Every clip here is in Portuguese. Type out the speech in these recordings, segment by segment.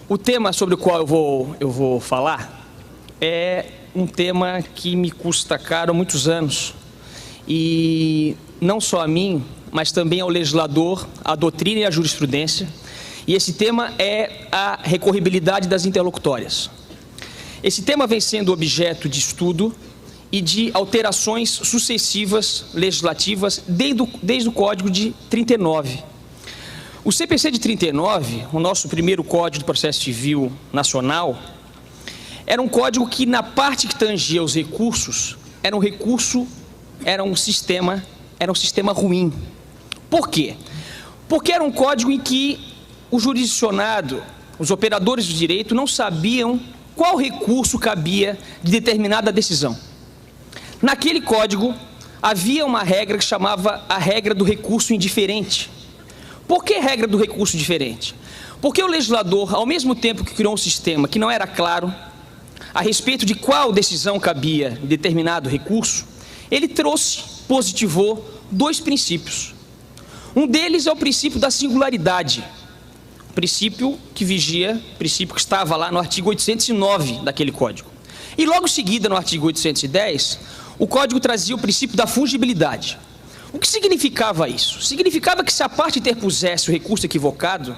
O tema sobre o qual eu vou falar é um tema que me custa caro há muitos anos. E não só a mim, mas também ao legislador, à doutrina e à jurisprudência. E esse tema é a recorribilidade das interlocutórias. Esse tema vem sendo objeto de estudo e de alterações sucessivas legislativas desde o Código de 39. O CPC de 39, o nosso primeiro Código de Processo Civil Nacional, era um código que, na parte que tangia os recursos, era um sistema ruim. Por quê? Porque era um código em que o jurisdicionado, os operadores do direito, não sabiam qual recurso cabia de determinada decisão. Naquele código, havia uma regra que chamava a regra do recurso indiferente. Por que regra do recurso diferente? Porque o legislador, ao mesmo tempo que criou um sistema que não era claro a respeito de qual decisão cabia em determinado recurso, ele positivou dois princípios. Um deles é o princípio da singularidade, princípio que estava lá no artigo 809 daquele código. E logo em seguida, no artigo 810, o código trazia o princípio da fungibilidade. O que significava isso? Significava que, se a parte interpusesse o recurso equivocado,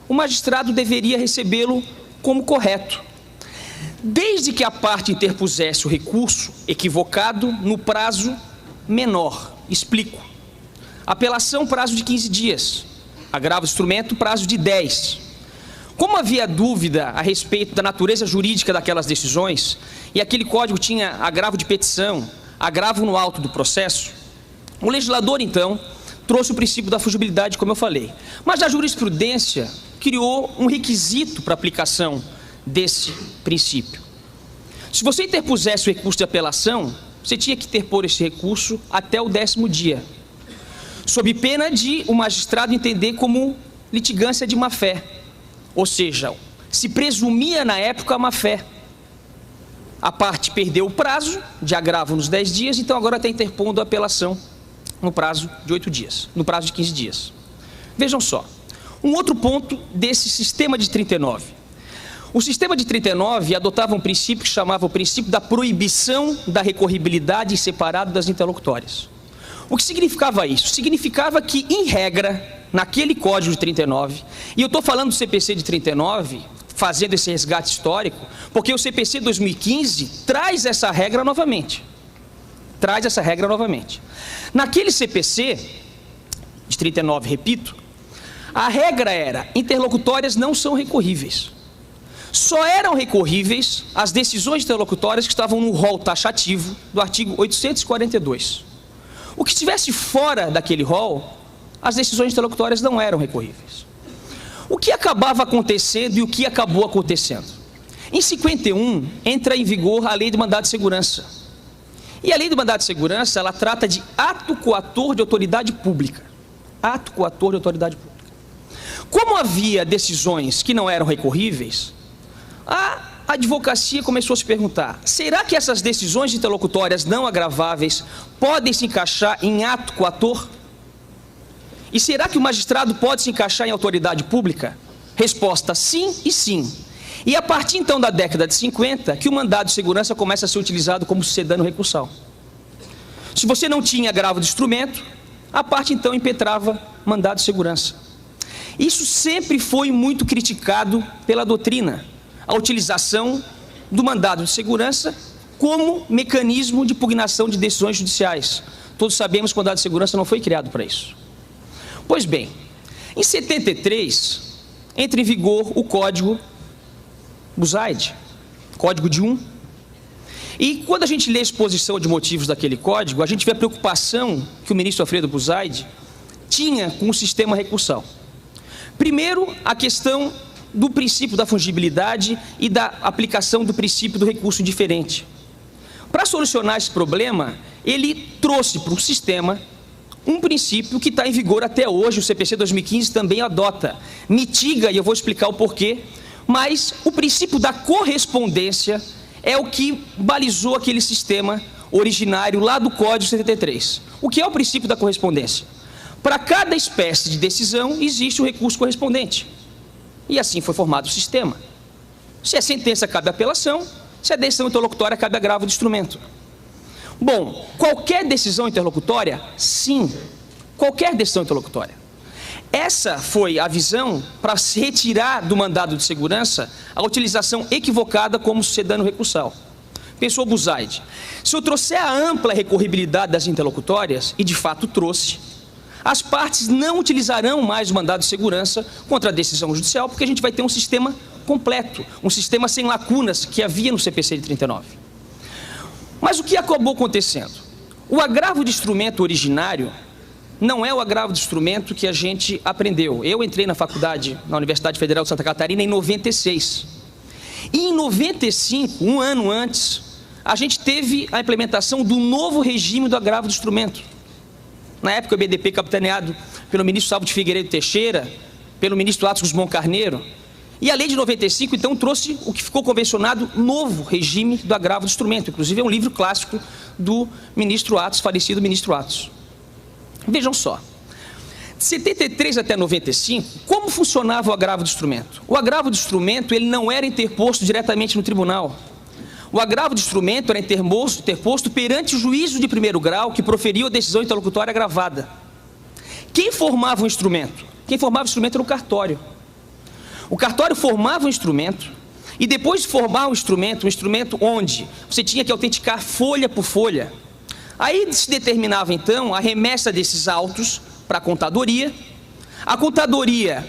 o magistrado deveria recebê-lo como correto, desde que a parte interpusesse o recurso equivocado no prazo menor. Explico. Apelação, prazo de 15 dias. Agravo instrumento, prazo de 10. Como havia dúvida a respeito da natureza jurídica daquelas decisões, e aquele código tinha agravo de petição, agravo no auto do processo, o legislador, então, trouxe o princípio da fungibilidade, como eu falei. Mas a jurisprudência criou um requisito para a aplicação desse princípio. Se você interpusesse o recurso de apelação, você tinha que interpor esse recurso até o 10º dia, sob pena de o magistrado entender como litigância de má-fé. Ou seja, se presumia na época a má-fé. A parte perdeu o prazo de agravo nos 10 dias, então agora está interpondo a apelação no prazo de 8 dias, no prazo de 15 dias. Vejam só, um outro ponto desse sistema de 39. O sistema de 39 adotava um princípio que chamava o princípio da proibição da recorribilidade separada das interlocutórias. O que significava isso? Significava que, em regra, naquele Código de 39, e eu estou falando do CPC de 39, fazendo esse resgate histórico, porque o CPC 2015 traz essa regra novamente. Naquele CPC de 39, repito, a regra era: interlocutórias não são recorríveis. Só eram recorríveis as decisões interlocutórias que estavam no rol taxativo do artigo 842. O que estivesse fora daquele rol, as decisões interlocutórias não eram recorríveis. O que acabava acontecendo e o que acabou acontecendo? Em 51, entra em vigor a Lei do Mandado de Segurança. E a Lei do Mandado de Segurança, ela trata de ato coator de autoridade pública. Ato coator de autoridade pública. Como havia decisões que não eram recorríveis, a advocacia começou a se perguntar: será que essas decisões interlocutórias não agraváveis podem se encaixar em ato coator? E será que o magistrado pode se encaixar em autoridade pública? Resposta: sim e sim. E a partir então da década de 50, que o mandado de segurança começa a ser utilizado como sucedâneo recursal. Se você não tinha agravo de instrumento, a parte então impetrava mandado de segurança. Isso sempre foi muito criticado pela doutrina, a utilização do mandado de segurança como mecanismo de pugnação de decisões judiciais. Todos sabemos que o mandado de segurança não foi criado para isso. Pois bem, em 73, entra em vigor o Código Buzaide, Código de 1. E quando a gente lê a exposição de motivos daquele código, a gente vê a preocupação que o ministro Alfredo Buzaide tinha com o sistema recursal. Primeiro, a questão do princípio da fungibilidade e da aplicação do princípio do recurso diferente. Para solucionar esse problema, ele trouxe para o sistema um princípio que está em vigor até hoje, o CPC 2015 também adota, mitiga, e eu vou explicar o porquê, mas o princípio da correspondência é o que balizou aquele sistema originário lá do Código 73. O que é o princípio da correspondência? Para cada espécie de decisão, existe o recurso correspondente. E assim foi formado o sistema. Se é sentença, cabe apelação. Se é decisão interlocutória, cabe agravo de instrumento. Bom, qualquer decisão interlocutória? Sim, qualquer decisão interlocutória. Essa foi a visão para se retirar do mandado de segurança a utilização equivocada como sucedâneo recursal. Pensou Buzaide, se eu trouxer a ampla recorribilidade das interlocutórias, e de fato trouxe, as partes não utilizarão mais o mandado de segurança contra a decisão judicial, porque a gente vai ter um sistema completo, um sistema sem lacunas que havia no CPC de 39. Mas o que acabou acontecendo? O agravo de instrumento originário não é o agravo de instrumento que a gente aprendeu. Eu entrei na faculdade, na Universidade Federal de Santa Catarina, em 96. E em 95, um ano antes, a gente teve a implementação do novo regime do agravo de instrumento. Na época, o BDP capitaneado pelo ministro Salvo de Figueiredo Teixeira, pelo ministro Atos Guzmão Carneiro. E a lei de 95, então, trouxe o que ficou convencionado novo regime do agravo de instrumento. Inclusive, é um livro clássico do ministro Atos, falecido ministro Atos. Vejam só, de 73 até 95, como funcionava o agravo de instrumento? O agravo de instrumento, ele não era interposto diretamente no tribunal. O agravo de instrumento era interposto perante o juízo de primeiro grau que proferiu a decisão interlocutória agravada. Quem formava o instrumento? Quem formava o instrumento era o cartório. O cartório formava o instrumento e depois de formar o instrumento, um instrumento onde você tinha que autenticar folha por folha, aí se determinava então a remessa desses autos para a contadoria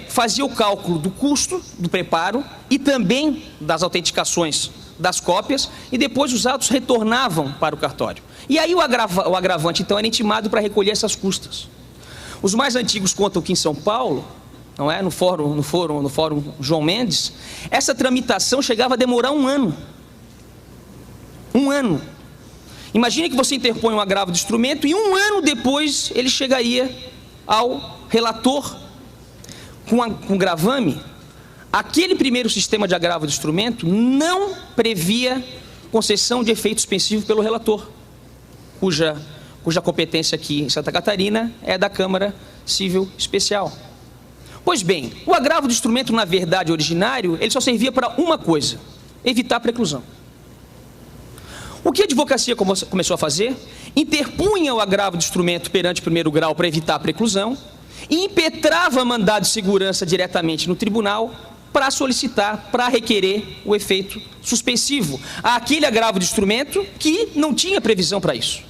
fazia o cálculo do custo do preparo e também das autenticações das cópias, e depois os autos retornavam para o cartório. E aí o agravante então era intimado para recolher essas custas. Os mais antigos contam que em São Paulo, não é? No fórum João Mendes, essa tramitação chegava a demorar um ano. Um ano. Imagine que você interpõe um agravo de instrumento e um ano depois ele chegaria ao relator com gravame. Aquele primeiro sistema de agravo de instrumento não previa concessão de efeito suspensivo pelo relator, cuja competência aqui em Santa Catarina é da Câmara Civil Especial. Pois bem, o agravo de instrumento, na verdade, originário, ele só servia para uma coisa: evitar a preclusão. O que a advocacia começou a fazer? Interpunha o agravo de instrumento perante o primeiro grau para evitar a preclusão e impetrava mandado de segurança diretamente no tribunal para solicitar, para requerer o efeito suspensivo àquele agravo de instrumento que não tinha previsão para isso.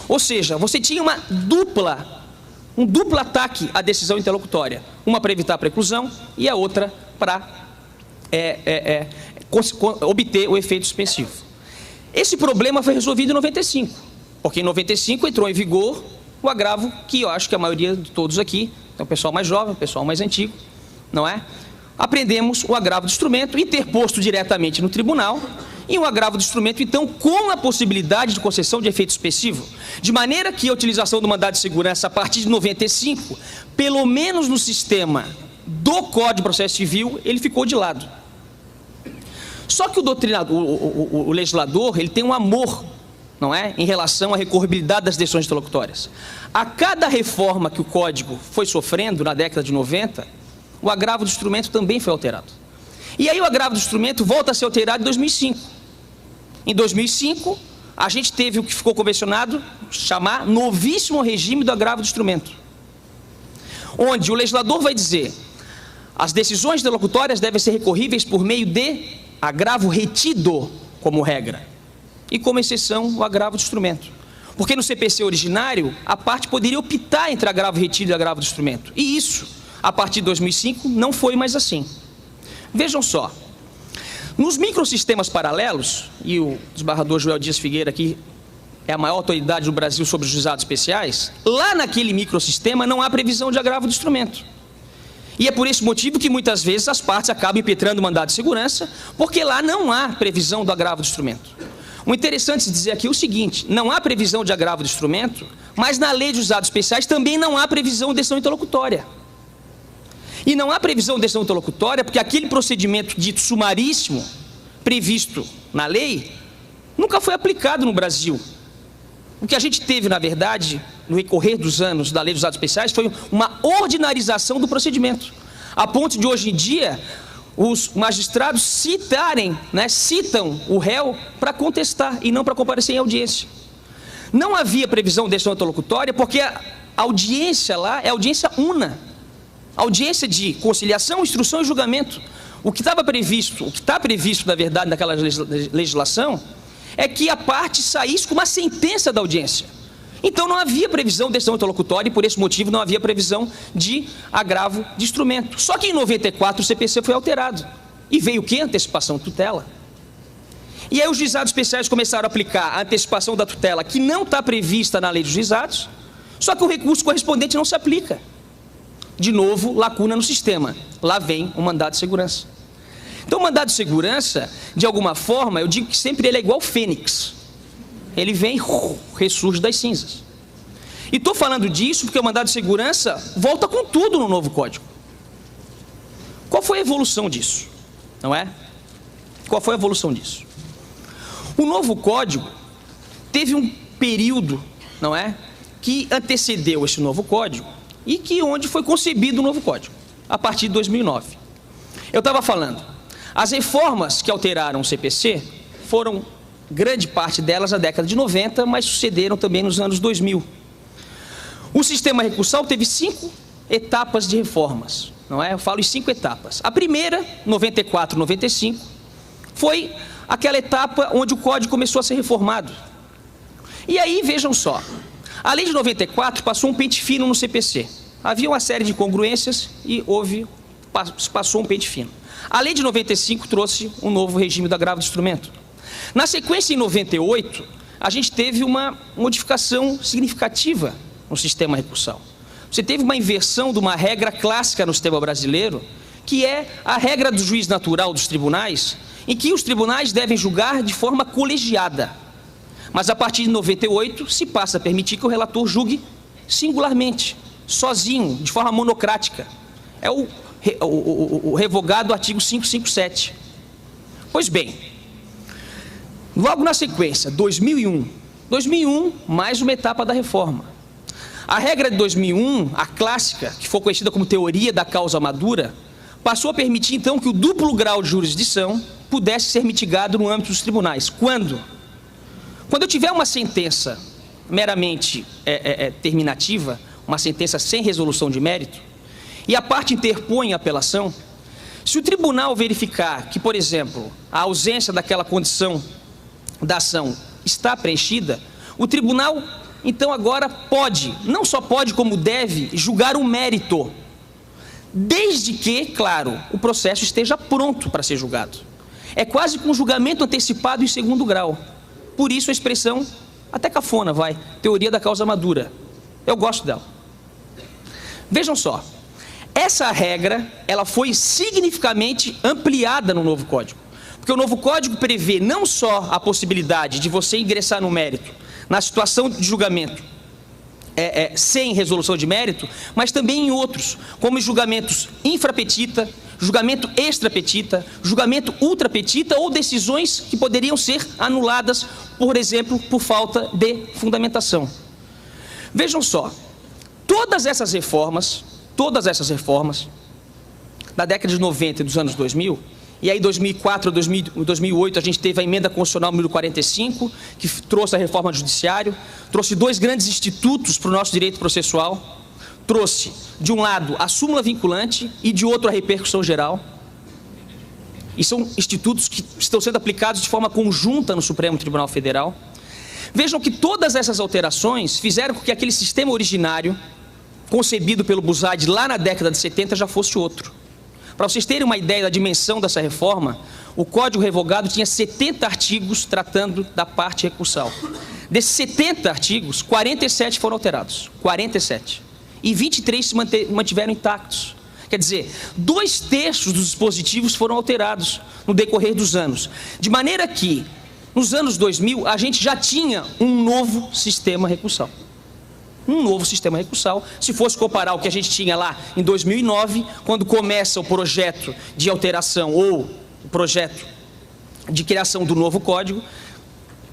Ou seja, você tinha um duplo ataque à decisão interlocutória, uma para evitar a preclusão e a outra para obter o efeito suspensivo. Esse problema foi resolvido em 95, porque em 95 entrou em vigor o agravo que eu acho que a maioria de todos aqui, então o pessoal mais jovem, o pessoal mais antigo, não é? Aprendemos o agravo de instrumento interposto diretamente no tribunal e um agravo de instrumento, então, com a possibilidade de concessão de efeito suspensivo, de maneira que a utilização do mandado de segurança a partir de 95, pelo menos no sistema do Código de Processo Civil, ele ficou de lado. Só que o legislador, ele tem um amor, não é, em relação à recorribilidade das decisões interlocutórias. A cada reforma que o Código foi sofrendo na década de 90, o agravo do instrumento também foi alterado. E aí o agravo do instrumento volta a ser alterado em 2005. Em 2005, a gente teve o que ficou convencionado, chamar novíssimo regime do agravo do instrumento, onde o legislador vai dizer: as decisões interlocutórias devem ser recorríveis por meio de agravo retido como regra, e como exceção o agravo do instrumento. Porque no CPC originário, a parte poderia optar entre agravo retido e agravo do instrumento. E isso, a partir de 2005, não foi mais assim. Vejam só, nos microsistemas paralelos, e o desembargador Joel Dias Figueira aqui é a maior autoridade do Brasil sobre os juizados especiais, lá naquele microsistema não há previsão de agravo do instrumento. E é por esse motivo que muitas vezes as partes acabam impetrando o mandado de segurança, porque lá não há previsão do agravo do instrumento. O interessante de dizer aqui é o seguinte: não há previsão de agravo do instrumento, mas na lei de juizados especiais também não há previsão de decisão interlocutória. E não há previsão de decisão interlocutória porque aquele procedimento dito sumaríssimo, previsto na lei, nunca foi aplicado no Brasil. O que a gente teve, na verdade, no recorrer dos anos da lei dos atos especiais, foi uma ordinarização do procedimento. A ponto de hoje em dia os magistrados citam o réu para contestar e não para comparecer em audiência. Não havia previsão de decisão interlocutória porque a audiência lá é audiência una, audiência de conciliação, instrução e julgamento. O que está previsto, na verdade, naquela legislação, é que a parte saísse com uma sentença da audiência. Então não havia previsão de decisão interlocutória e, por esse motivo, não havia previsão de agravo de instrumento. Só que em 94 o CPC foi alterado. E veio o quê? Antecipação de tutela. E aí os juizados especiais começaram a aplicar a antecipação da tutela, que não está prevista na lei dos juizados, só que o recurso correspondente não se aplica. De novo, lacuna no sistema. Lá vem o mandado de segurança. Então, o mandado de segurança, de alguma forma, eu digo que sempre ele é igual fênix. Ele vem, ressurge das cinzas. E estou falando disso porque o mandado de segurança volta com tudo no novo código. Qual foi a evolução disso? Não é? Qual foi a evolução disso? O novo código teve um período, não é, que antecedeu esse novo código e onde foi concebido o novo código, a partir de 2009. Eu estava falando, as reformas que alteraram o CPC foram, grande parte delas, na década de 90, mas sucederam também nos anos 2000. O sistema recursal teve 5 etapas de reformas, não é? Eu falo em 5 etapas. A primeira, 94, 95, foi aquela etapa onde o código começou a ser reformado. E aí, vejam só, a lei de 94 passou um pente fino no CPC. Havia uma série de incongruências e passou um pente fino. A lei de 95 trouxe um novo regime do agravo de instrumento. Na sequência, em 98, a gente teve uma modificação significativa no sistema recursal. Você teve uma inversão de uma regra clássica no sistema brasileiro, que é a regra do juiz natural dos tribunais, em que os tribunais devem julgar de forma colegiada. Mas a partir de 98 se passa a permitir que o relator julgue singularmente, sozinho, de forma monocrática. É o revogado artigo 557. Pois bem, logo na sequência, 2001, mais uma etapa da reforma. A regra de 2001, a clássica, que foi conhecida como teoria da causa madura, passou a permitir então que o duplo grau de jurisdição pudesse ser mitigado no âmbito dos tribunais. Quando eu tiver uma sentença meramente terminativa, uma sentença sem resolução de mérito, e a parte interpõe a apelação, se o tribunal verificar que, por exemplo, a ausência daquela condição da ação está preenchida, o tribunal, então, agora pode, não só pode, como deve, julgar o mérito, desde que, claro, o processo esteja pronto para ser julgado. É quase que um julgamento antecipado em segundo grau. Por isso a expressão, até cafona, teoria da causa madura. Eu gosto dela. Vejam só, essa regra, ela foi significativamente ampliada no novo código. Porque o novo código prevê não só a possibilidade de você ingressar no mérito, na situação de julgamento sem resolução de mérito, mas também em outros, como julgamentos infrapetita, julgamento extrapetita, julgamento ultrapetita ou decisões que poderiam ser anuladas, por exemplo, por falta de fundamentação. Vejam só, todas essas reformas da década de 90 e dos anos 2000, e aí 2004 a 2008 a gente teve a emenda constitucional número 45, que trouxe a reforma do judiciário, trouxe 2 grandes institutos para o nosso direito processual, trouxe, de um lado, a súmula vinculante e de outro a repercussão geral. E são institutos que estão sendo aplicados de forma conjunta no Supremo Tribunal Federal. Vejam que todas essas alterações fizeram com que aquele sistema originário, concebido pelo Busad lá na década de 70, já fosse outro. Para vocês terem uma ideia da dimensão dessa reforma, o Código Revogado tinha 70 artigos tratando da parte recursal. Desses 70 artigos, 47 foram alterados. 47. E 23 se mantiveram intactos. Quer dizer, 2/3 dos dispositivos foram alterados no decorrer dos anos. De maneira que, nos anos 2000, a gente já tinha um novo sistema recursal. Um novo sistema recursal, se fosse comparar o que a gente tinha lá em 2009, quando começa o projeto de alteração ou o projeto de criação do novo código,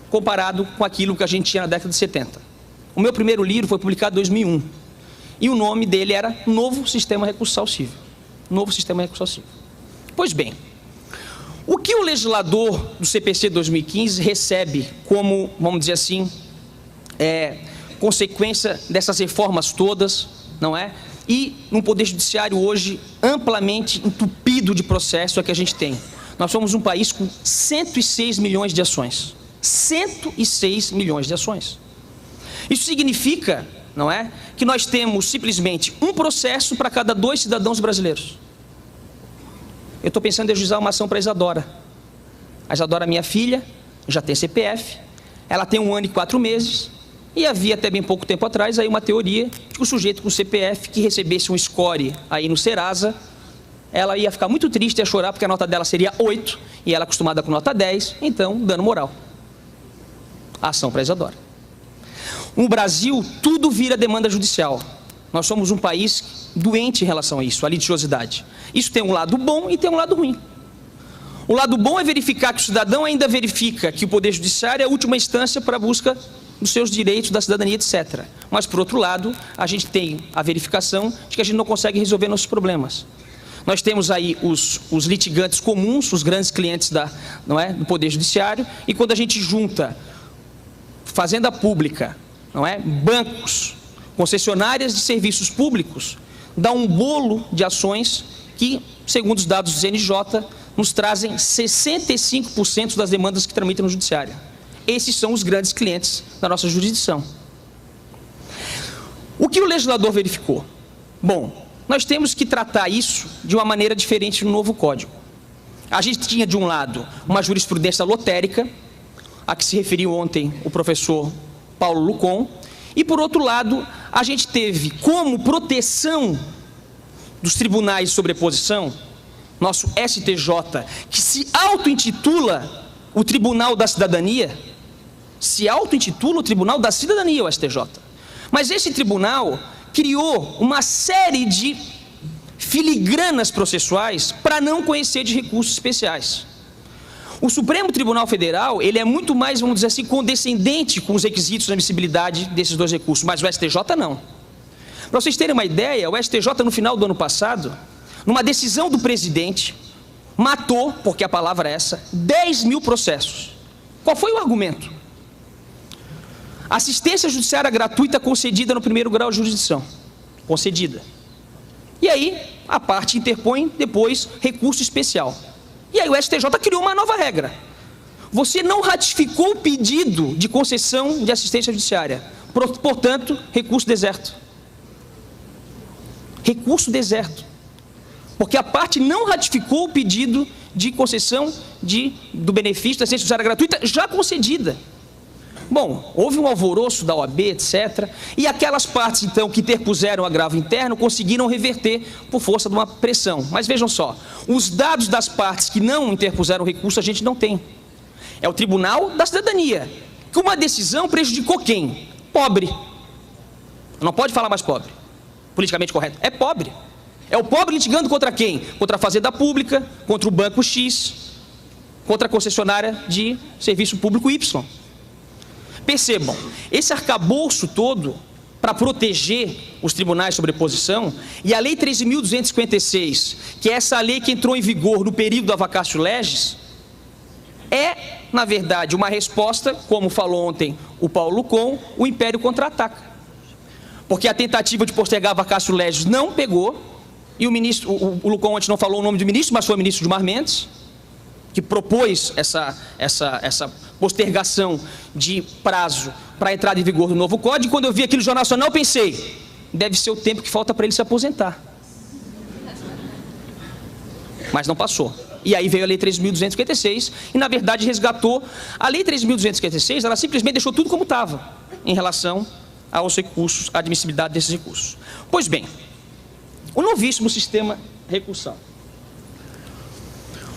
comparado com aquilo que a gente tinha na década de 70. O meu primeiro livro foi publicado em 2001, e o nome dele era Novo Sistema Recursal Civil. novo sistema recursativo. Pois bem, o que o legislador do CPC 2015 recebe como, vamos dizer assim, consequência dessas reformas todas, não é? E um poder judiciário hoje amplamente entupido de processo é que a gente tem. Nós somos um país com 106 milhões de ações. 106 milhões de ações. Isso significa, não é, que nós temos simplesmente um processo para cada 2 cidadãos brasileiros. Eu estou pensando em ajuizar uma ação para a Isadora. A Isadora, minha filha, já tem CPF, ela tem 1 ano e 4 meses, e havia até bem pouco tempo atrás aí uma teoria de que o sujeito com CPF que recebesse um score aí no Serasa, ela ia ficar muito triste e ia chorar porque a nota dela seria 8, e ela acostumada com nota 10, então dano moral. A ação para a Isadora. No Brasil, tudo vira demanda judicial. Nós somos um país doente em relação a isso, a litigiosidade. Isso tem um lado bom e tem um lado ruim. O lado bom é verificar que o cidadão ainda verifica que o Poder Judiciário é a última instância para a busca dos seus direitos, da cidadania, etc. Mas, por outro lado, a gente tem a verificação de que a gente não consegue resolver nossos problemas. Nós temos aí os litigantes comuns, os grandes clientes do Poder Judiciário, e quando a gente junta fazenda pública, não é, bancos, concessionárias de serviços públicos, dá um bolo de ações que, segundo os dados do CNJ, nos trazem 65% das demandas que tramitam no judiciário. Esses são os grandes clientes da nossa jurisdição. O que o legislador verificou? Bom, nós temos que tratar isso de uma maneira diferente no novo Código. A gente tinha, de um lado, uma jurisprudência lotérica, a que se referiu ontem o professor Paulo Lucon, e, por outro lado, a gente teve como proteção dos tribunais de sobreposição, nosso STJ, que se auto-intitula o Tribunal da Cidadania, se auto-intitula o Tribunal da Cidadania, o STJ. Mas esse tribunal criou uma série de filigranas processuais para não conhecer de recursos especiais. O Supremo Tribunal Federal, ele é muito mais, vamos dizer assim, condescendente com os requisitos de admissibilidade desses 2 recursos, mas o STJ não. Para vocês terem uma ideia, o STJ, no final do ano passado, numa decisão do presidente, matou, porque a palavra é essa, 10 mil processos. Qual foi o argumento? Assistência judiciária gratuita concedida no 1º grau de jurisdição. Concedida. E aí, a parte interpõe depois recurso especial. E aí o STJ criou uma nova regra. Você não ratificou o pedido de concessão de assistência judiciária. Portanto, recurso deserto. Recurso deserto. Porque a parte não ratificou o pedido de concessão do benefício da assistência judiciária gratuita já concedida. Bom, houve um alvoroço da OAB, etc. E aquelas partes, então, que interpuseram agravo interno, conseguiram reverter por força de uma pressão. Mas vejam só, os dados das partes que não interpuseram recurso a gente não tem. É o Tribunal da Cidadania, que uma decisão prejudicou quem? Pobre. Não pode falar mais pobre. Politicamente correto. É pobre. É o pobre litigando contra quem? Contra a Fazenda Pública, contra o Banco X, contra a concessionária de serviço público Y. Percebam, esse arcabouço todo para proteger os tribunais de sobreposição, e a Lei 13.256, que é essa lei que entrou em vigor no período da vacatio legis, é, na verdade, uma resposta, como falou ontem o Paulo Lucon, o Império contra-ataca. Porque a tentativa de postergar a vacatio legis não pegou, e o Lucon ontem não falou o nome do ministro, mas foi o ministro Gilmar Mendes, que propôs essa postergação de prazo para a entrada em vigor do novo Código. Quando eu vi aquilo no Jornal Nacional, eu pensei, deve ser o tempo que falta para ele se aposentar. Mas não passou. E aí veio a Lei 13.256 e, na verdade, resgatou. A Lei 13.256, ela simplesmente deixou tudo como estava em relação aos recursos, à admissibilidade desses recursos. Pois bem, o novíssimo sistema recursal.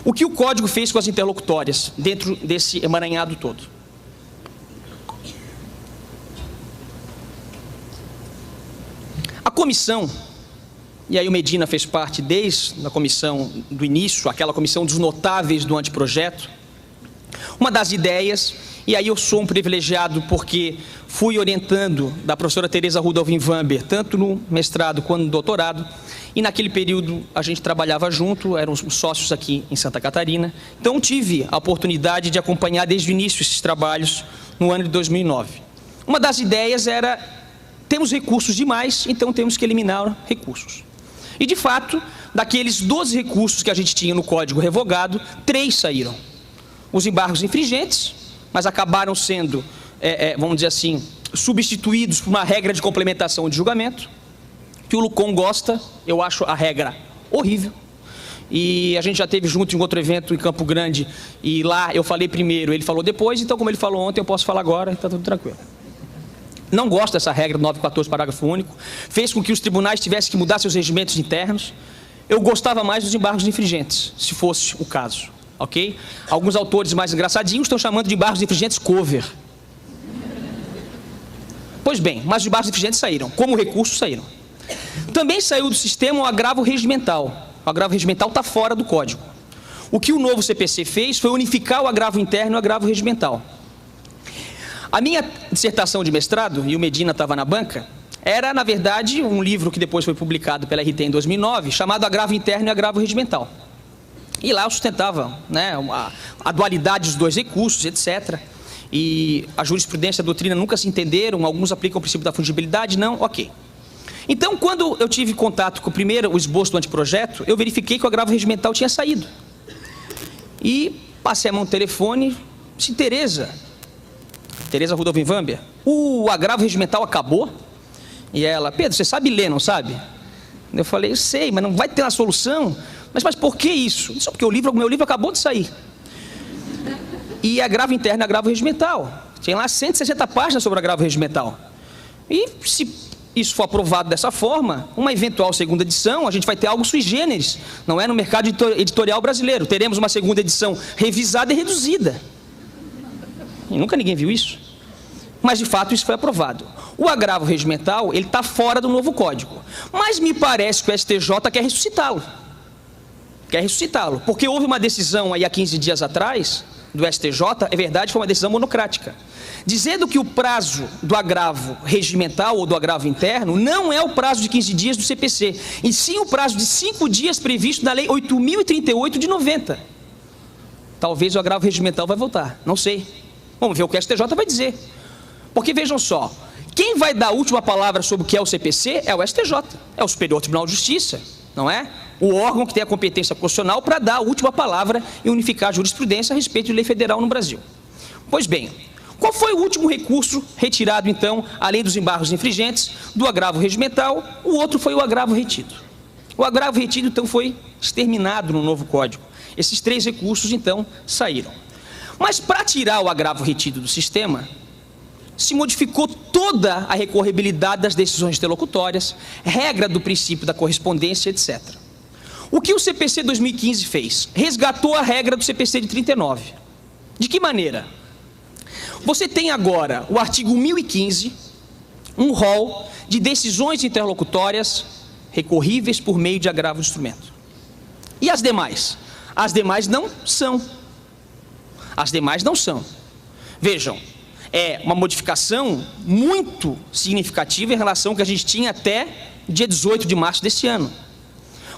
O que o Código fez com as interlocutórias dentro desse emaranhado todo? A comissão, e aí o Medina fez parte desde a comissão do início, aquela comissão dos notáveis do anteprojeto, uma das ideias, e aí eu sou um privilegiado porque fui orientando da professora Teresa Rudolph Wamber, tanto no mestrado quanto no doutorado, e naquele período a gente trabalhava junto, éramos sócios aqui em Santa Catarina. Então tive a oportunidade de acompanhar desde o início esses trabalhos no ano de 2009. Uma das ideias era, temos recursos demais, então temos que eliminar recursos. E de fato, daqueles 12 recursos que a gente tinha no Código revogado, 3 saíram. Os embargos infringentes, mas acabaram sendo, vamos dizer assim, substituídos por uma regra de complementação de julgamento, que o Lucon gosta, eu acho a regra horrível. E a gente já teve junto em outro evento em Campo Grande, e lá eu falei primeiro, ele falou depois, então como ele falou ontem, eu posso falar agora, está tudo tranquilo. Não gosto dessa regra do 914, parágrafo único, fez com que os tribunais tivessem que mudar seus regimentos internos. Eu gostava mais dos embargos infringentes, se fosse o caso, ok? Alguns autores mais engraçadinhos estão chamando de embargos infringentes cover. Pois bem, mas os embargos infringentes saíram, como recurso saíram. Também saiu do sistema o agravo regimental. O agravo regimental está fora do Código. O que o novo CPC fez foi unificar o agravo interno e o agravo regimental. A minha dissertação de mestrado, e o Medina estava na banca, era, na verdade, um livro que depois foi publicado pela RT em 2009, chamado Agravo Interno e Agravo Regimental. E lá eu sustentava, né, a dualidade dos dois recursos, etc. E a jurisprudência e a doutrina nunca se entenderam, alguns aplicam o princípio da fungibilidade, não, ok. Então, quando eu tive contato com o esboço do anteprojeto, eu verifiquei que o agravo regimental tinha saído. E passei a mão no telefone, disse, Tereza Rudolph-Wamber, o agravo regimental acabou? E ela, Pedro, você sabe ler, não sabe? Eu falei, eu sei, mas não vai ter uma solução. Mas por que isso? Só porque o meu livro acabou de sair. E agravo interno e agravo regimental. Tinha lá 160 páginas sobre agravo regimental. E se isso for aprovado dessa forma, uma eventual segunda edição, a gente vai ter algo sui generis, não é, no mercado editorial brasileiro. Teremos uma segunda edição revisada e reduzida. E nunca ninguém viu isso. Mas, de fato, isso foi aprovado. O agravo regimental, ele está fora do novo Código. Mas me parece que o STJ quer ressuscitá-lo. Porque houve uma decisão aí há 15 dias atrás, do STJ, é verdade, foi uma decisão monocrática, dizendo que o prazo do agravo regimental ou do agravo interno não é o prazo de 15 dias do CPC, e sim o prazo de 5 dias previsto na Lei 8.038 de 90. Talvez o agravo regimental vai voltar, não sei. Vamos ver o que o STJ vai dizer. Porque vejam só, quem vai dar a última palavra sobre o que é o CPC é o STJ, é o Superior Tribunal de Justiça, não é? O órgão que tem a competência constitucional para dar a última palavra e unificar a jurisprudência a respeito de lei federal no Brasil. Pois bem, qual foi o último recurso retirado, então, além dos embargos infringentes, do agravo regimental? O outro foi o agravo retido. O agravo retido, então, foi exterminado no novo Código. Esses 3 recursos, então, saíram. Mas, para tirar o agravo retido do sistema, se modificou toda a recorribilidade das decisões interlocutórias, regra do princípio da correspondência, etc. O que o CPC 2015 fez? Resgatou a regra do CPC de 39. De que maneira? Você tem agora o artigo 1015, um rol de decisões interlocutórias recorríveis por meio de agravo de instrumento. E as demais? As demais não são. As demais não são. Vejam, é uma modificação muito significativa em relação ao que a gente tinha até dia 18 de março desse ano.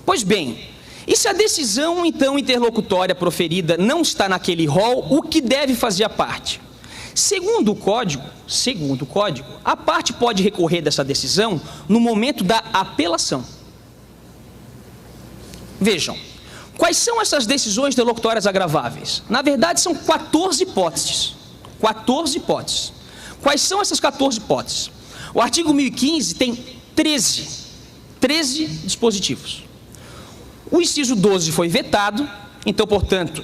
Pois bem, e se a decisão, então, interlocutória proferida não está naquele rol, o que deve fazer a parte? Segundo o Código, a parte pode recorrer dessa decisão no momento da apelação. Vejam, quais são essas decisões interlocutórias agraváveis? Na verdade, são 14 hipóteses. 14 hipóteses. Quais são essas 14 hipóteses? O artigo 1015 tem 13 dispositivos. O inciso 12 foi vetado, então, portanto,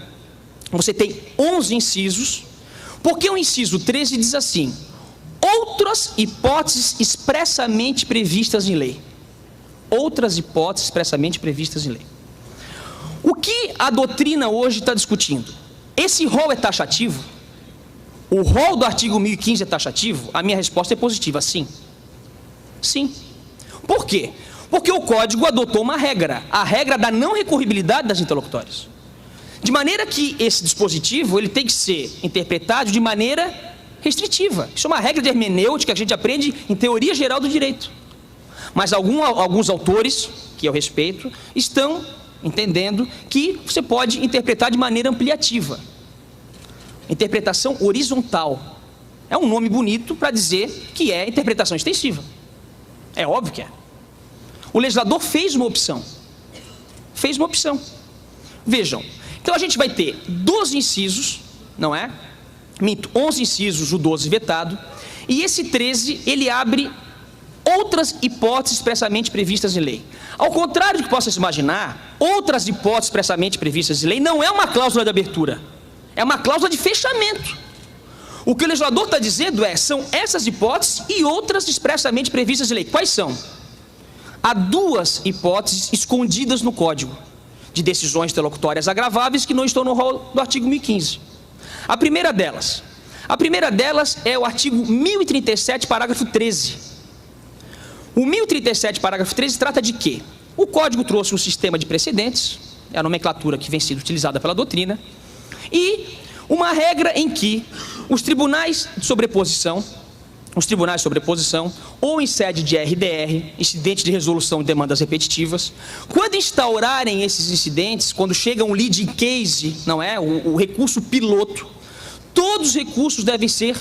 você tem 11 incisos, porque o inciso 13 diz assim: outras hipóteses expressamente previstas em lei. Outras hipóteses expressamente previstas em lei. O que a doutrina hoje está discutindo? Esse rol é taxativo? O rol do artigo 1015 é taxativo? A minha resposta é positiva, sim. Sim. Por quê? Porque o Código adotou uma regra, a regra da não recorribilidade das interlocutórias. De maneira que esse dispositivo ele tem que ser interpretado de maneira restritiva. Isso é uma regra de hermenêutica que a gente aprende em teoria geral do direito. Mas alguns autores, que eu respeito, estão entendendo que você pode interpretar de maneira ampliativa. Interpretação horizontal. É um nome bonito para dizer que é interpretação extensiva. É óbvio que é. O legislador fez uma opção. Fez uma opção. Vejam, então a gente vai ter 12 incisos, não é? 11 incisos, o 12 vetado, e esse 13, ele abre outras hipóteses expressamente previstas em lei. Ao contrário do que possa se imaginar, outras hipóteses expressamente previstas em lei não é uma cláusula de abertura, é uma cláusula de fechamento. O que o legislador está dizendo são essas hipóteses e outras expressamente previstas em lei. Quais são? Há duas hipóteses escondidas no Código de decisões interlocutórias agraváveis que não estão no rol do artigo 1015. A primeira delas é o artigo 1037, parágrafo 13. O 1037, parágrafo 13, trata de quê? O Código trouxe um sistema de precedentes, é a nomenclatura que vem sendo utilizada pela doutrina, e uma regra em que os tribunais de sobreposição, ou em sede de RDR, incidente de resolução de demandas repetitivas, quando instaurarem esses incidentes, quando chega um leading case, não é? O recurso piloto, todos os recursos devem ser,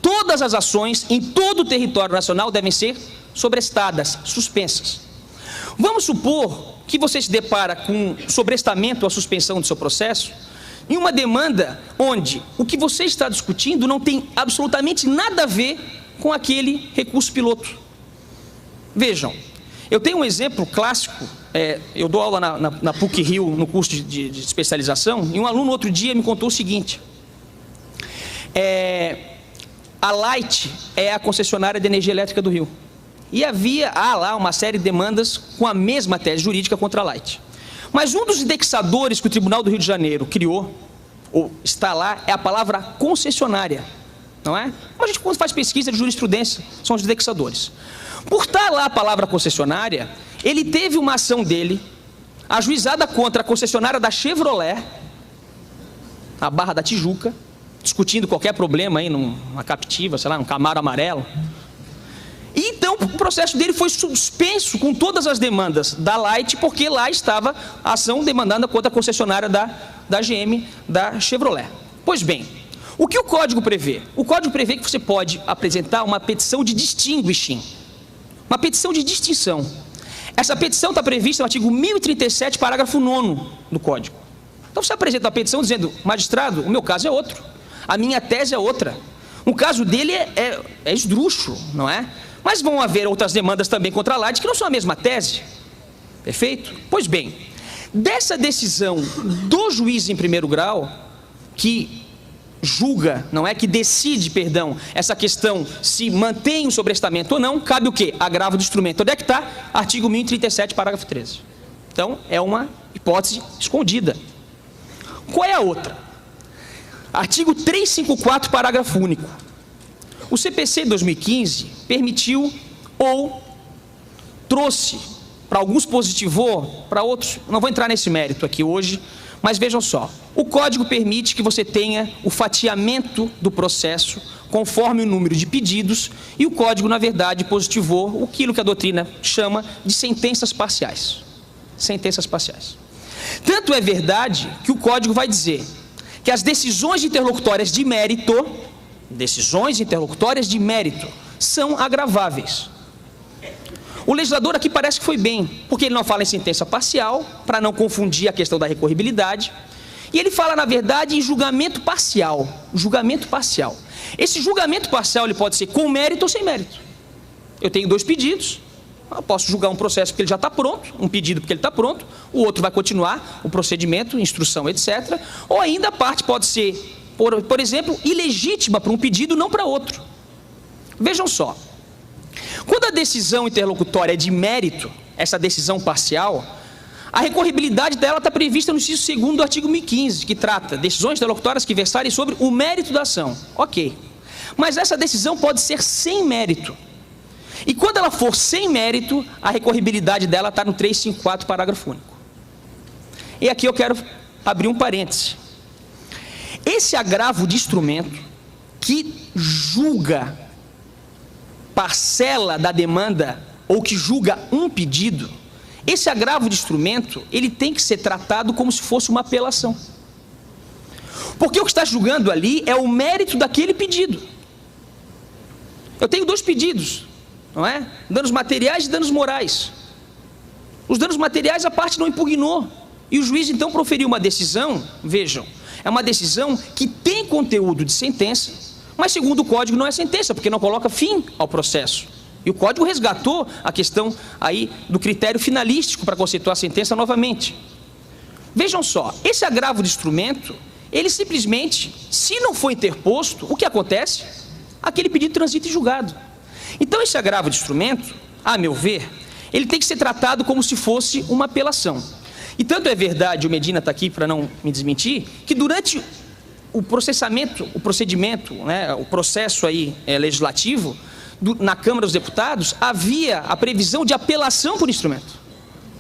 todas as ações em todo o território nacional devem ser sobrestadas, suspensas. Vamos supor que você se depara com sobrestamento ou suspensão do seu processo, em uma demanda onde o que você está discutindo não tem absolutamente nada a ver com aquele recurso piloto. Vejam, eu tenho um exemplo clássico, eu dou aula na PUC-Rio, no curso de especialização, e um aluno outro dia me contou o seguinte: a Light é a concessionária de energia elétrica do Rio, e há lá uma série de demandas com a mesma tese jurídica contra a Light. Mas um dos indexadores que o Tribunal do Rio de Janeiro criou, ou está lá, é a palavra concessionária, não é? A gente, quando faz pesquisa de jurisprudência, são os indexadores. Por estar lá a palavra concessionária, ele teve uma ação dele, ajuizada contra a concessionária da Chevrolet, a Barra da Tijuca, discutindo qualquer problema aí numa captiva, sei lá, um Camaro amarelo. E então o processo dele foi suspenso com todas as demandas da Light, porque lá estava a ação demandada contra a concessionária da GM, da Chevrolet. Pois bem, o que o Código prevê? O Código prevê que você pode apresentar uma petição de distinguishing, uma petição de distinção. Essa petição está prevista no artigo 1037, parágrafo 9º do Código. Então você apresenta uma petição dizendo: magistrado, o meu caso é outro, a minha tese é outra, o caso dele é esdrúxulo, não é? Mas vão haver outras demandas também contra a Light que não são a mesma tese. Perfeito? Pois bem, dessa decisão do juiz em primeiro grau, que julga, não é, que decide, perdão, essa questão se mantém o sobrestamento ou não, cabe o quê? Agravo do instrumento. Onde é que está? Artigo 1037, parágrafo 13. Então, é uma hipótese escondida. Qual é a outra? Artigo 354, parágrafo único. O CPC 2015 permitiu ou trouxe, para alguns positivou, para outros, não vou entrar nesse mérito aqui hoje, mas vejam só, o Código permite que você tenha o fatiamento do processo conforme o número de pedidos, e o Código, na verdade, positivou aquilo que a doutrina chama de sentenças parciais. Sentenças parciais. Tanto é verdade que o Código vai dizer que as decisões interlocutórias de mérito, são agraváveis. O legislador aqui parece que foi bem, porque ele não fala em sentença parcial, para não confundir a questão da recorribilidade, e ele fala, na verdade, em julgamento parcial. Julgamento parcial. Esse julgamento parcial ele pode ser com mérito ou sem mérito. Eu tenho dois pedidos, eu posso julgar um processo porque ele já está pronto, um pedido porque ele está pronto, o outro vai continuar o procedimento, instrução, etc. Ou ainda a parte pode ser, por exemplo, ilegítima para um pedido, não para outro. Vejam só, quando a decisão interlocutória é de mérito, essa decisão parcial, a recorribilidade dela está prevista no inciso 2º do artigo 1015, que trata decisões interlocutórias que versarem sobre o mérito da ação. Ok, mas essa decisão pode ser sem mérito. E quando ela for sem mérito, a recorribilidade dela está no 354, parágrafo único. E aqui eu quero abrir um parêntese. Esse agravo de instrumento que julga parcela da demanda ou que julga um pedido, esse agravo de instrumento, ele tem que ser tratado como se fosse uma apelação. Porque o que está julgando ali é o mérito daquele pedido. Eu tenho 2 pedidos, não é? Danos materiais e danos morais. Os danos materiais a parte não impugnou. E o juiz então proferiu uma decisão, vejam, é uma decisão que tem conteúdo de sentença, mas segundo o Código não é sentença, porque não coloca fim ao processo. E o Código resgatou a questão aí do critério finalístico para conceituar a sentença novamente. Vejam só, esse agravo de instrumento, ele simplesmente, se não for interposto, o que acontece? Aquele pedido transita em julgado. Então esse agravo de instrumento, a meu ver, ele tem que ser tratado como se fosse uma apelação. E tanto é verdade, o Medina está aqui para não me desmentir, que durante o procedimento, né, o processo aí legislativo, na Câmara dos Deputados, havia a previsão de apelação por instrumento.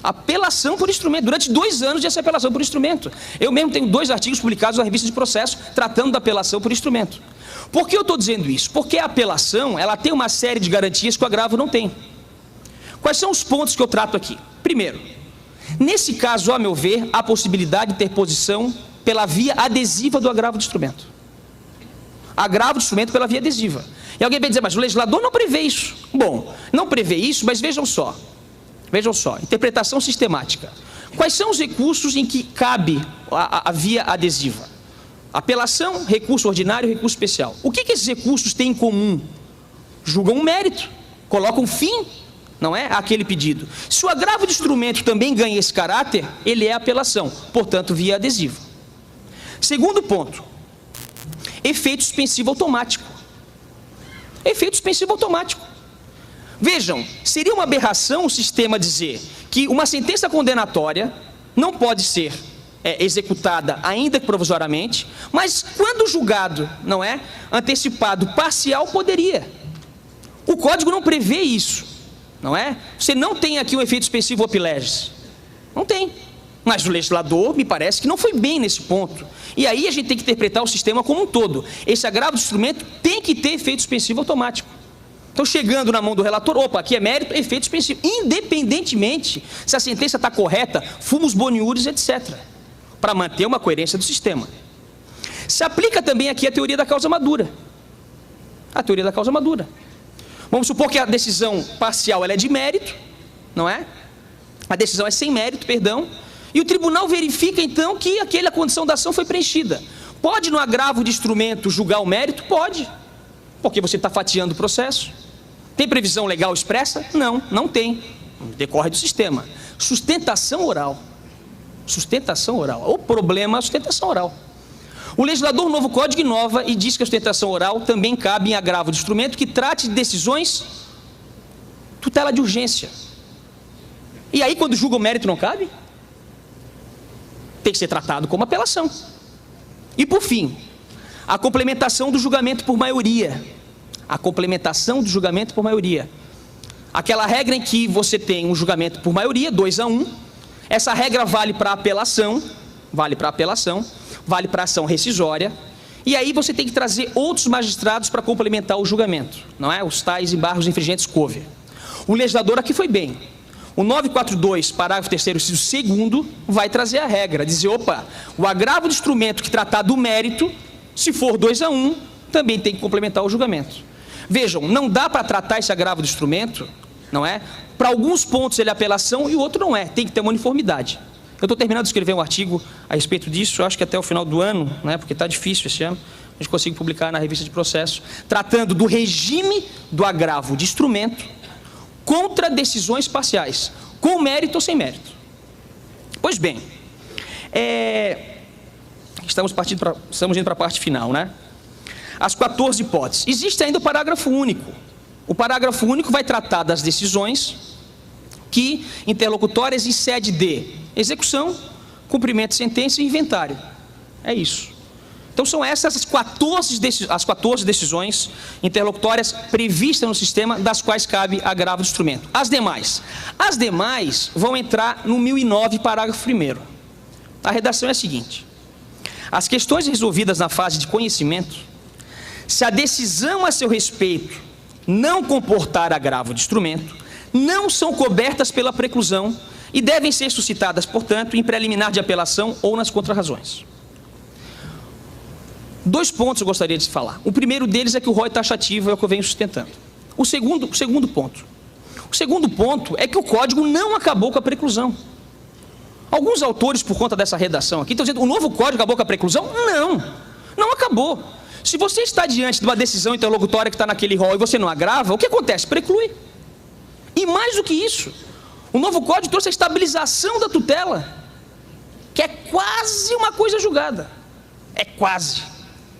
Apelação por instrumento, durante 2 anos dessa apelação por instrumento. Eu mesmo tenho 2 artigos publicados na revista de processo, tratando da apelação por instrumento. Por que eu estou dizendo isso? Porque a apelação, ela tem uma série de garantias que o agravo não tem. Quais são os pontos que eu trato aqui? Primeiro, nesse caso, a meu ver, há possibilidade de interposição pela via adesiva do agravo de instrumento. Agravo de instrumento pela via adesiva. E alguém vai dizer, mas o legislador não prevê isso. Bom, não prevê isso, mas vejam só, interpretação sistemática. Quais são os recursos em que cabe a via adesiva? Apelação, recurso ordinário, recurso especial. O que esses recursos têm em comum? Julgam um mérito, colocam fim, não é, àquele pedido. Se o agravo de instrumento também ganha esse caráter, ele é apelação, portanto, via adesiva. Segundo ponto, efeito suspensivo automático. Efeito suspensivo automático. Vejam, seria uma aberração o sistema dizer que uma sentença condenatória não pode ser executada, ainda que provisoriamente, mas quando julgado, não é, antecipado parcial, poderia. O Código não prevê isso, não é? Você não tem aqui um efeito suspensivo op legis. Não tem. Mas o legislador, me parece que não foi bem nesse ponto. E aí a gente tem que interpretar o sistema como um todo. Esse agravo de instrumento tem que ter efeito suspensivo automático. Então, chegando na mão do relator, opa, aqui é mérito, efeito suspensivo. Independentemente se a sentença está correta, fumus boniuris, etc. Para manter uma coerência do sistema. Se aplica também aqui a teoria da causa madura. A teoria da causa madura. Vamos supor que a decisão parcial ela é de mérito, não é? A decisão é sem mérito, perdão. E o tribunal verifica, então, que aquela condição da ação foi preenchida. Pode, no agravo de instrumento, julgar o mérito? Pode. Porque você está fatiando o processo. Tem previsão legal expressa? Não, não tem. Decorre do sistema. Sustentação oral. Sustentação oral. O problema é a sustentação oral. O legislador, no novo Código, inova e diz que a sustentação oral também cabe em agravo de instrumento que trate de decisões tutela de urgência. E aí, quando julga o mérito, não cabe? Tem que ser tratado como apelação. E por fim, a complementação do julgamento por maioria. A complementação do julgamento por maioria. Aquela regra em que você tem um julgamento por maioria, 2-1. Essa regra vale para apelação, vale para ação rescisória. E aí você tem que trazer outros magistrados para complementar o julgamento, não é? Os tais embargos infringentes cover. O legislador aqui foi bem. O 942, parágrafo 3º, inciso 2º, vai trazer a regra, dizer, opa, o agravo de instrumento que tratar do mérito, se for 2-1, também tem que complementar o julgamento. Vejam, não dá para tratar esse agravo de instrumento, não é? Para alguns pontos ele é apelação e o outro não é, tem que ter uma uniformidade. Eu estou terminando de escrever um artigo a respeito disso, acho que até o final do ano, né, porque está difícil esse ano, a gente consegue publicar na revista de processo, tratando do regime do agravo de instrumento contra decisões parciais, com mérito ou sem mérito. Pois bem, estamos indo para a parte final, né? As 14 hipóteses. Existe ainda o parágrafo único. O parágrafo único vai tratar das decisões que interlocutórias em sede de execução, cumprimento de sentença e inventário. É isso. Então são essas as 14 decisões interlocutórias previstas no sistema, das quais cabe agravo de instrumento. As demais vão entrar no 1009, parágrafo 1º. A redação é a seguinte: as questões resolvidas na fase de conhecimento, se a decisão a seu respeito não comportar agravo de instrumento, não são cobertas pela preclusão e devem ser suscitadas, portanto, em preliminar de apelação ou nas contrarrazões. 2 pontos eu gostaria de falar. O primeiro deles é que o rol taxativo é o que eu venho sustentando. O segundo ponto. O segundo ponto é que o código não acabou com a preclusão. Alguns autores, por conta dessa redação aqui, estão dizendo que o novo código acabou com a preclusão? Não acabou. Se você está diante de uma decisão interlocutória que está naquele rol e você não agrava, o que acontece? Preclui. E mais do que isso, o novo código trouxe a estabilização da tutela, que é quase uma coisa julgada. É quase.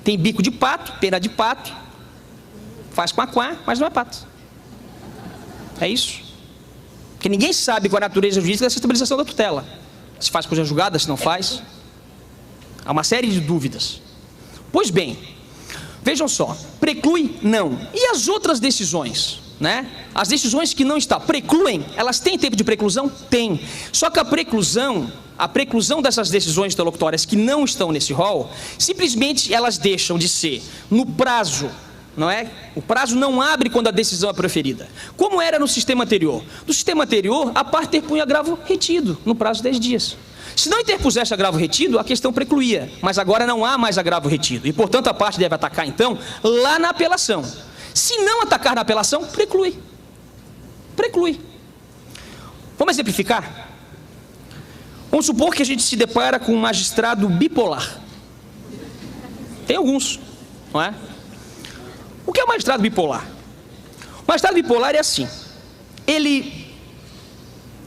Tem bico de pato, pena de pato, faz quá, mas não é pato. É isso. Porque ninguém sabe qual é a natureza jurídica dessa estabilização da tutela. Se faz coisa julgada, se não faz. Há uma série de dúvidas. Pois bem, vejam só, preclui não. E as outras decisões, né? As decisões que não estão, precluem, elas têm tempo de preclusão? Tem. Só que a preclusão dessas decisões interlocutórias que não estão nesse rol, simplesmente elas deixam de ser no prazo, não é? O prazo não abre quando a decisão é proferida. Como era no sistema anterior? No sistema anterior, a parte interpunha agravo retido, no prazo de 10 dias. Se não interpusesse agravo retido, a questão precluía, mas agora não há mais agravo retido, e portanto a parte deve atacar então lá na apelação. Se não atacar na apelação, preclui. Vamos exemplificar? Vamos supor que a gente se depara com um magistrado bipolar. Tem alguns, não é? O que é o magistrado bipolar? O magistrado bipolar é assim, ele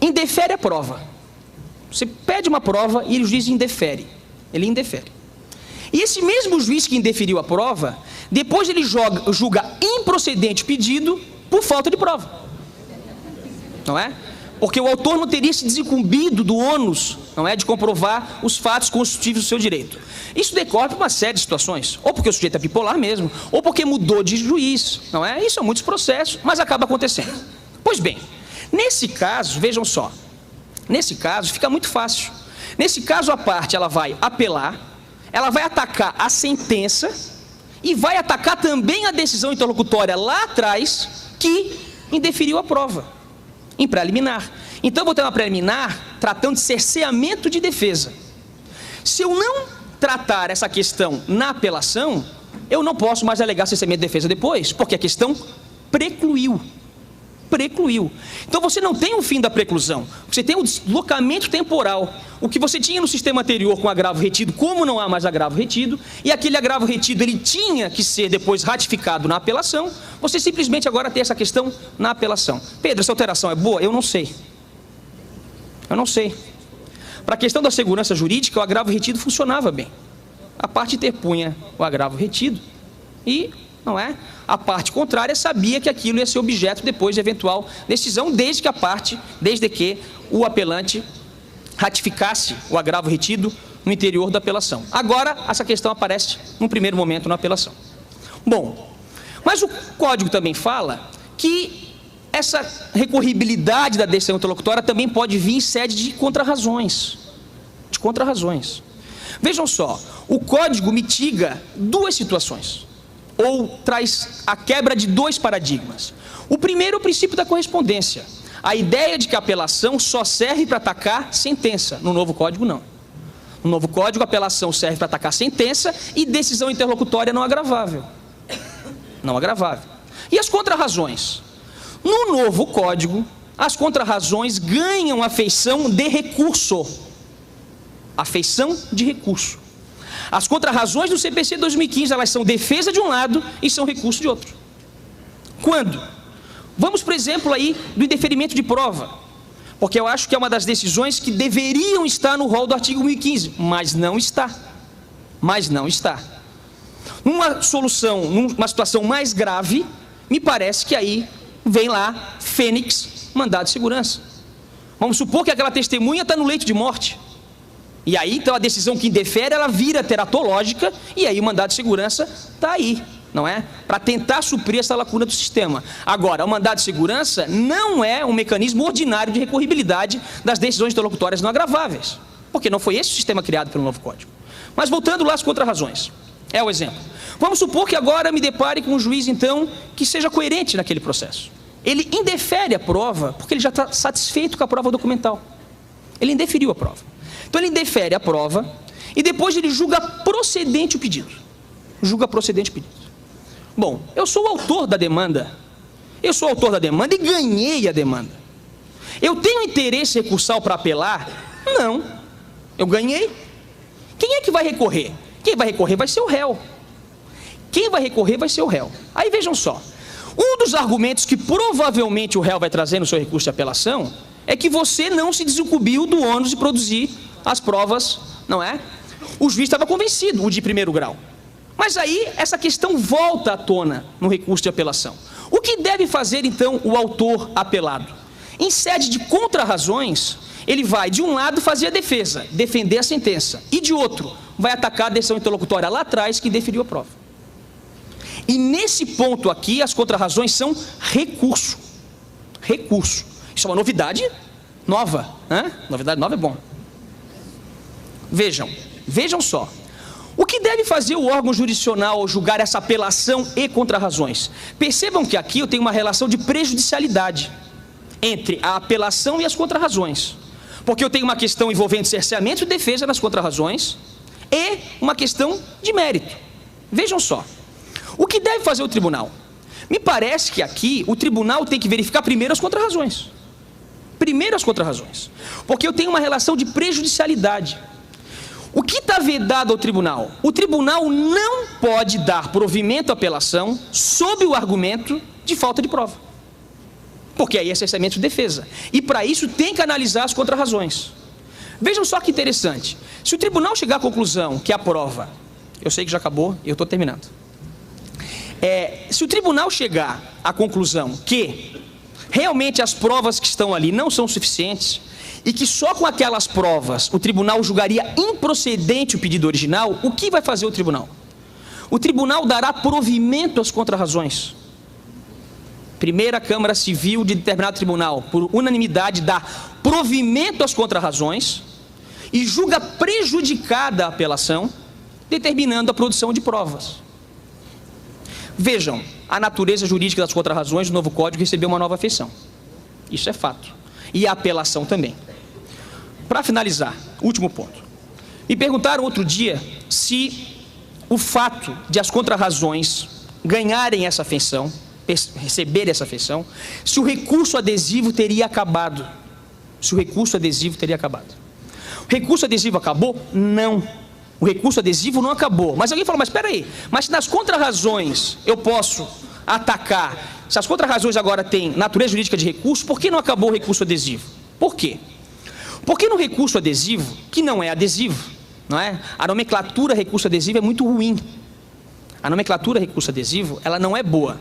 indefere a prova. Você pede uma prova e o juiz indefere. Ele indefere. E esse mesmo juiz que indeferiu a prova, depois ele julga improcedente o pedido por falta de prova. Não é? Porque o autor não teria se desincumbido do ônus, não é, de comprovar os fatos constitutivos do seu direito. Isso decorre de uma série de situações, ou porque o sujeito é bipolar mesmo, ou porque mudou de juiz, não é? Isso são muitos processos, mas acaba acontecendo. Pois bem, nesse caso, vejam só, nesse caso fica muito fácil. Nesse caso a parte ela vai apelar, ela vai atacar a sentença e vai atacar também a decisão interlocutória lá atrás que indeferiu a prova. Em preliminar. Então eu vou ter uma preliminar tratando de cerceamento de defesa. Se eu não tratar essa questão na apelação, eu não posso mais alegar cerceamento de defesa depois, porque a questão precluiu. Então você não tem um fim da preclusão, você tem um deslocamento temporal. O que você tinha no sistema anterior com agravo retido, como não há mais agravo retido, e aquele agravo retido ele tinha que ser depois ratificado na apelação, você simplesmente agora tem essa questão na apelação. Pedro, essa alteração é boa? Eu não sei. Para a questão da segurança jurídica, o agravo retido funcionava bem. A parte interpunha o agravo retido e, não é? A parte contrária sabia que aquilo ia ser objeto depois de eventual decisão, desde que o apelante ratificasse o agravo retido no interior da apelação. Agora, essa questão aparece num primeiro momento na apelação. Bom, mas o código também fala que essa recorribilidade da decisão interlocutória também pode vir em sede de contrarrazões. Vejam só, o código mitiga 2 situações, ou traz a quebra de 2 paradigmas. O primeiro é o princípio da correspondência. A ideia de que a apelação só serve para atacar sentença. No novo código, não. No novo código, a apelação serve para atacar sentença e decisão interlocutória não agravável. E as contrarrazões? No novo código, as contrarrazões ganham a feição de recurso. As contrarrazões do CPC 2015, elas são defesa de um lado e são recurso de outro. Quando? Vamos, por exemplo, aí do indeferimento de prova, porque eu acho que é uma das decisões que deveriam estar no rol do artigo 1015, mas não está. Numa situação mais grave, me parece que aí vem lá, Fênix, mandado de segurança. Vamos supor que aquela testemunha está no leito de morte. E aí, então, a decisão que indefere, ela vira teratológica, e aí o mandado de segurança está aí, não é? Para tentar suprir essa lacuna do sistema. Agora, o mandado de segurança não é um mecanismo ordinário de recorribilidade das decisões interlocutórias não agraváveis, porque não foi esse o sistema criado pelo novo código. Mas voltando lá às contrarrazões, é o exemplo. Vamos supor que agora me depare com um juiz, então, que seja coerente naquele processo. ele indefere a prova porque ele já está satisfeito com a prova documental. Ele indeferiu a prova. Então ele indefere a prova e depois ele julga procedente o pedido. Julga procedente o pedido. Bom, eu sou o autor da demanda. Eu sou o autor da demanda e ganhei a demanda. Eu tenho interesse recursal para apelar? Não. Eu ganhei. Quem é que vai recorrer? Quem vai recorrer vai ser o réu. Quem vai recorrer vai ser o réu. Aí vejam só. Um dos argumentos que provavelmente o réu vai trazer no seu recurso de apelação é que você não se desincumbiu do ônus de produzir as provas, não é? O juiz estava convencido, o de primeiro grau. Mas aí essa questão volta à tona no recurso de apelação. O que deve fazer então o autor apelado? Em sede de contrarrazões, ele vai de um lado fazer a defesa, defender a sentença, e de outro vai atacar a decisão interlocutória lá atrás que deferiu a prova. E nesse ponto aqui as contrarrazões são recurso. Recurso. Isso é uma novidade nova, né? Novidade nova é bom. Vejam só. O que deve fazer o órgão jurisdicional ao julgar essa apelação e contrarrazões? Percebam que aqui eu tenho uma relação de prejudicialidade entre a apelação e as contrarrazões. Porque eu tenho uma questão envolvendo cerceamento e defesa nas contrarrazões e uma questão de mérito. Vejam só. O que deve fazer o tribunal? Me parece que aqui o tribunal tem que verificar primeiro as contrarrazões. Primeiro as contrarrazões. Porque eu tenho uma relação de prejudicialidade. O que está vedado ao tribunal? O tribunal não pode dar provimento à apelação sob o argumento de falta de prova. Porque aí é cerceamento de defesa. E para isso tem que analisar as contrarrazões. Vejam só que interessante. Se o tribunal chegar à conclusão que a prova... Eu sei que já acabou e eu estou terminando. Se o tribunal chegar à conclusão que realmente as provas que estão ali não são suficientes e que só com aquelas provas o tribunal julgaria improcedente o pedido original, o que vai fazer o tribunal? O tribunal dará provimento às contrarrazões. Primeira Câmara Civil de determinado tribunal, por unanimidade, dá provimento às contrarrazões e julga prejudicada a apelação, determinando a produção de provas. Vejam, a natureza jurídica das contrarrazões do novo Código recebeu uma nova feição. Isso é fato. E a apelação também. Para finalizar, último ponto. Me perguntaram outro dia se o fato de as contrarrazões ganharem essa feição, receberem essa feição, se o recurso adesivo teria acabado. Se o recurso adesivo teria acabado. O recurso adesivo acabou? Não. O recurso adesivo não acabou. Mas alguém falou, mas espera aí, mas se nas contrarrazões eu posso atacar, se as contrarrazões agora têm natureza jurídica de recurso, por que não acabou o recurso adesivo? Por quê? Porque no recurso adesivo, que não é adesivo, não é? A nomenclatura recurso adesivo é muito ruim. A nomenclatura recurso adesivo, ela não é boa.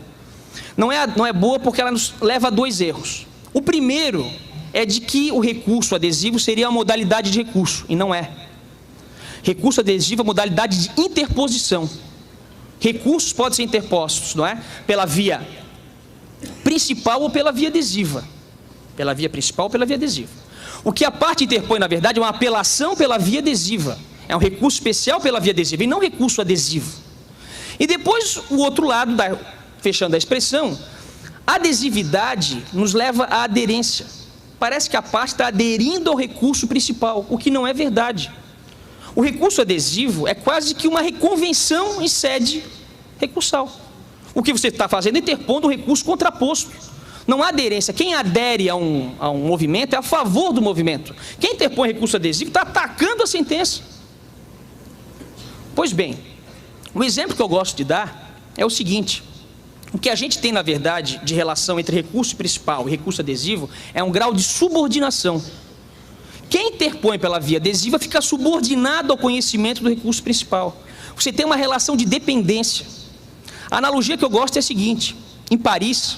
Não é boa porque ela nos leva a dois erros. O primeiro é de que o recurso adesivo seria uma modalidade de recurso, e não é. Recurso adesivo é modalidade de interposição. Recursos podem ser interpostos, não é? Pela via principal ou pela via adesiva. Pela via principal ou pela via adesiva. O que a parte interpõe, na verdade, é uma apelação pela via adesiva. É um recurso especial pela via adesiva e não recurso adesivo. E depois, o outro lado, fechando a expressão, adesividade nos leva à aderência. Parece que a parte está aderindo ao recurso principal, o que não é verdade. O recurso adesivo é quase que uma reconvenção em sede recursal. O que você está fazendo é interpondo um recurso contraposto. Não há aderência. Quem adere a um movimento é a favor do movimento. Quem interpõe recurso adesivo está atacando a sentença. Pois bem, o exemplo que eu gosto de dar é o seguinte. O que a gente tem, na verdade, de relação entre recurso principal e recurso adesivo é um grau de subordinação. Quem interpõe pela via adesiva fica subordinado ao conhecimento do recurso principal. Você tem uma relação de dependência. A analogia que eu gosto é a seguinte. Em Paris,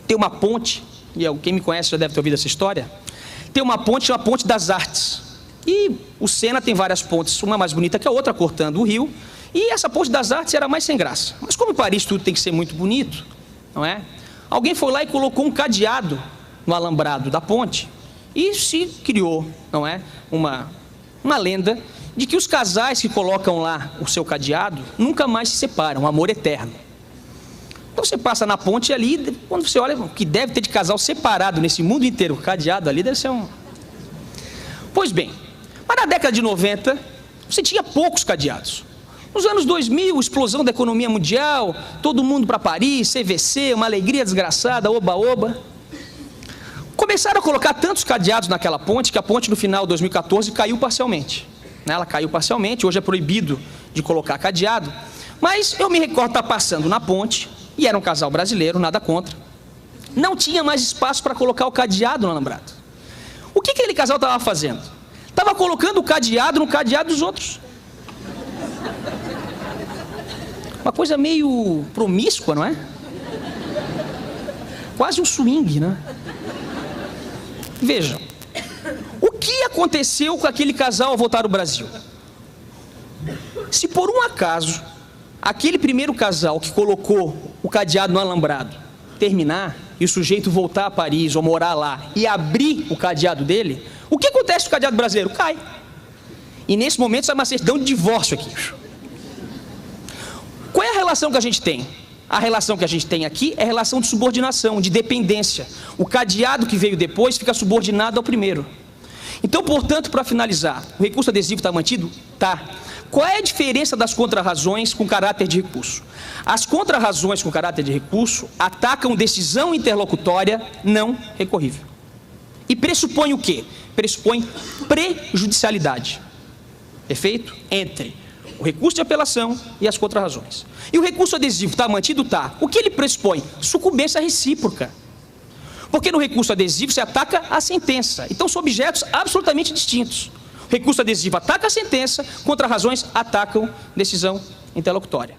tem uma ponte, e quem me conhece já deve ter ouvido essa história, tem uma ponte, chama Ponte das Artes. E o Sena tem várias pontes, uma mais bonita que a outra, cortando o rio, e essa Ponte das Artes era mais sem graça. Mas como em Paris tudo tem que ser muito bonito, não é? Alguém foi lá e colocou um cadeado no alambrado da ponte, e se criou, não é, uma lenda de que os casais que colocam lá o seu cadeado nunca mais se separam, um amor eterno. Então você passa na ponte ali, quando você olha o que deve ter de casal separado nesse mundo inteiro, cadeado ali, deve ser um... Pois bem, mas na década de 90, você tinha poucos cadeados. Nos anos 2000, explosão da economia mundial, todo mundo para Paris, CVC, uma alegria desgraçada, oba-oba. Começaram a colocar tantos cadeados naquela ponte, que a ponte no final de 2014 caiu parcialmente. Ela caiu parcialmente, hoje é proibido de colocar cadeado. Mas eu me recordo de estar passando na ponte, e era um casal brasileiro, nada contra. Não tinha mais espaço para colocar o cadeado no alambrado. O que aquele casal estava fazendo? Estava colocando o cadeado no cadeado dos outros. Uma coisa meio promíscua, não é? Quase um swing, né? Vejam, o que aconteceu com aquele casal ao voltar ao Brasil? Se por um acaso, aquele primeiro casal que colocou o cadeado no alambrado terminar, e o sujeito voltar a Paris ou morar lá e abrir o cadeado dele, o que acontece com o cadeado brasileiro? Cai. E nesse momento sai uma certidão de divórcio aqui. Qual é a relação que a gente tem? A relação que a gente tem aqui é a relação de subordinação, de dependência. O cadeado que veio depois fica subordinado ao primeiro. Então, portanto, para finalizar, o recurso adesivo está mantido? Tá. Qual é a diferença das contrarrazões com caráter de recurso? As contrarrazões com caráter de recurso atacam decisão interlocutória não recorrível. E pressupõe o quê? Pressupõe prejudicialidade. Perfeito? Entre o recurso de apelação e as contrarrazões. E o recurso adesivo está mantido? Tá. O que ele pressupõe? Sucumbência recíproca. Porque no recurso adesivo se ataca a sentença. Então são objetos absolutamente distintos. O recurso adesivo ataca a sentença, contrarrazões atacam decisão interlocutória.